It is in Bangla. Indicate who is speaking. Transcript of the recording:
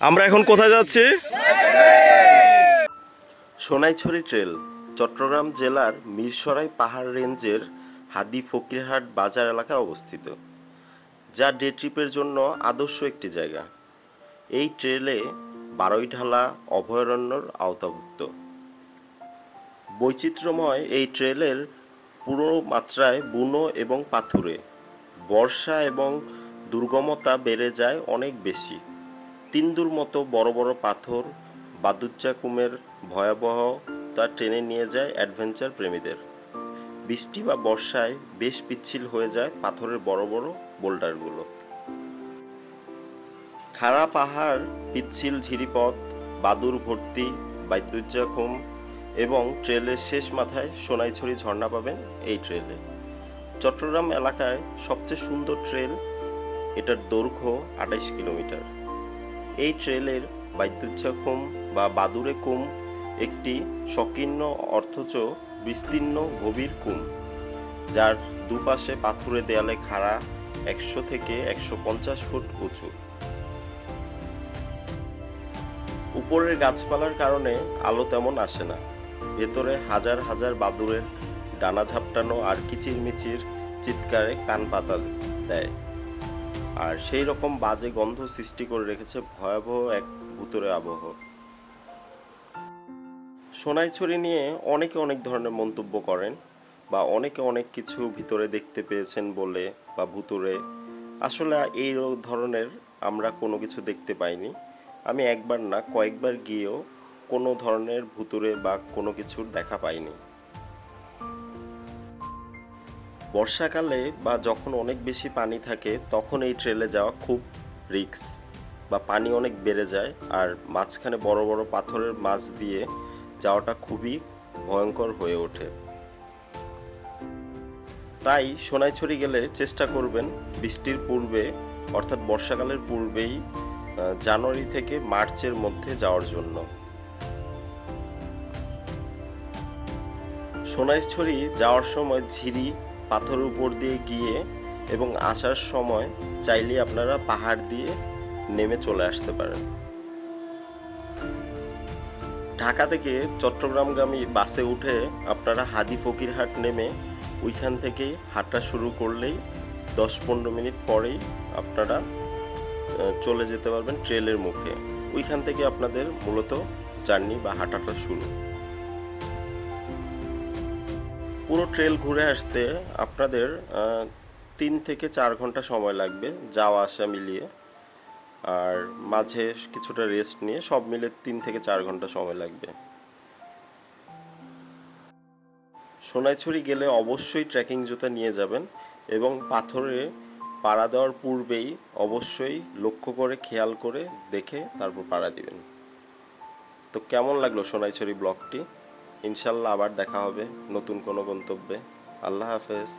Speaker 1: আমরা এখন কোথায় যাচ্ছি? সোনাইছড়ি ট্রেল চট্টগ্রাম জেলার মিরসরাই পাহাড় রেঞ্জের হাদি ফকিরহাট বাজার এলাকায় অবস্থিত, যা ডে ট্রিপের জন্য আদর্শ একটি জায়গা। এই ট্রেলে বারৈঢালা অভয়ারণ্যর আওতাভুক্ত। বৈচিত্র্যময় এই ট্রেলের পুরো মাত্রায় বুনো এবং পাথুরে, বর্ষা এবং দুর্গমতা বেড়ে যায় অনেক বেশি। তিন্দুর মতো বড় বড় পাথর বাদুচ্চাকুমের ভয়াবহতা টেনে নিয়ে যায় অ্যাডভেঞ্চার প্রেমীদের। বৃষ্টি বা বর্ষায় বেশ পিচ্ছিল হয়ে যায় পাথরের বড় বড় বোল্ডারগুলো। খাড়া পাহাড়, পিচ্ছিল ঝিরিপথ, বাদুর ভর্তি বাদ্যুজ্জাখুম এবং ট্রেলের শেষ মাথায় সোনাইছড়ি ঝর্ণা পাবেন এই ট্রেলে। চট্টগ্রাম এলাকায় সবচেয়ে সুন্দর ট্রেল, এটার দৈর্ঘ্য 28 কিলোমিটার। এই ট্রেলের বাদ্যুচ্চাখুম বা বাদুরে কুম একটি সংকীর্ণ অথচ বিস্তীর্ণ গভীর কুম, যার দুপাশে পাথুরে দেয়ালে খাড়া 100 থেকে 150 ফুট উঁচু। উপরের গাছপালার কারণে আলো তেমন আসে না। ভেতরে হাজার হাজার বাদুড়ের ডানা ঝাপটানো আর কিচিরমিচির চিৎকারে কান পাতা দেয়, আর সেই রকম বাজে গন্ধ সৃষ্টি করে রেখেছে ভয়াবহ এক ভুতুড়ে আবহ। সোনাইছড়ি নিয়ে অনেকে অনেক ধরনের মন্তব্য করেন, বা অনেকে অনেক কিছু ভিতরে দেখতে পেয়েছেন বলে বা ভুতুড়ে। আসলে এই ধরনের আমরা কোনো কিছু দেখতে পাইনি। আমি একবার না কয়েকবার গিয়েও কোনো ধরনের ভুতুড়ে বা কোনো কিছুর দেখা পাইনি। বর্ষাকালে বা যখন অনেক বেশি পানি থাকে তখন এই ট্রেলে যাওয়া খুব রিস্ক, বা পানি অনেক বেড়ে যায় আর মাঝখানে বড় বড় পাথরের মাছ দিয়ে যাওয়াটা খুবই ভয়ঙ্কর হয়ে ওঠে। তাই সোনাইছড়ি গেলে চেষ্টা করবেন বৃষ্টির পূর্বে, অর্থাৎ বর্ষাকালের পূর্বেই জানুয়ারি থেকে মার্চের মধ্যে যাওয়ার জন্য। সোনাইছড়ি যাওয়ার সময় ঝিরি পাথরের উপর দিয়ে গিয়ে এবং আসার সময় চাইলে আপনারা পাহাড় দিয়ে নেমে চলে আসতে পারেন। ঢাকা থেকে চট্টগ্রামগামী বাসে উঠে আপনারা হাদি ফকিরহাট নেমে ওইখান থেকে হাঁটা শুরু করলেই 10-15 মিনিট পরেই আপনারা চলে যেতে পারবেন ট্রেলের মুখে। ওইখান থেকে আপনাদের মূলত জার্নি বা হাঁটাটা শুরু। পুরো ট্রেল ঘুরে আসতে আপনাদের 3 থেকে 4 ঘন্টা সময় লাগবে যাওয়া আসা মিলিয়ে, আর মাঝে কিছুটা রেস্ট নিয়ে সব মিলে 3 থেকে 4 ঘন্টা সময় লাগবে। সোনাইছড়ি গেলে অবশ্যই ট্রেকিং জুতা নিয়ে যাবেন এবং পাথরে পাড়া দেওয়ার পূর্বেই অবশ্যই লক্ষ্য করে খেয়াল করে দেখে তারপর পাড়া দিবেন। তো কেমন লাগলো সোনাইছড়ি ব্লগটি? ইনশাল্লাহ আবার দেখা হবে নতুন কোনো গন্তব্যে। আল্লাহ হাফেজ।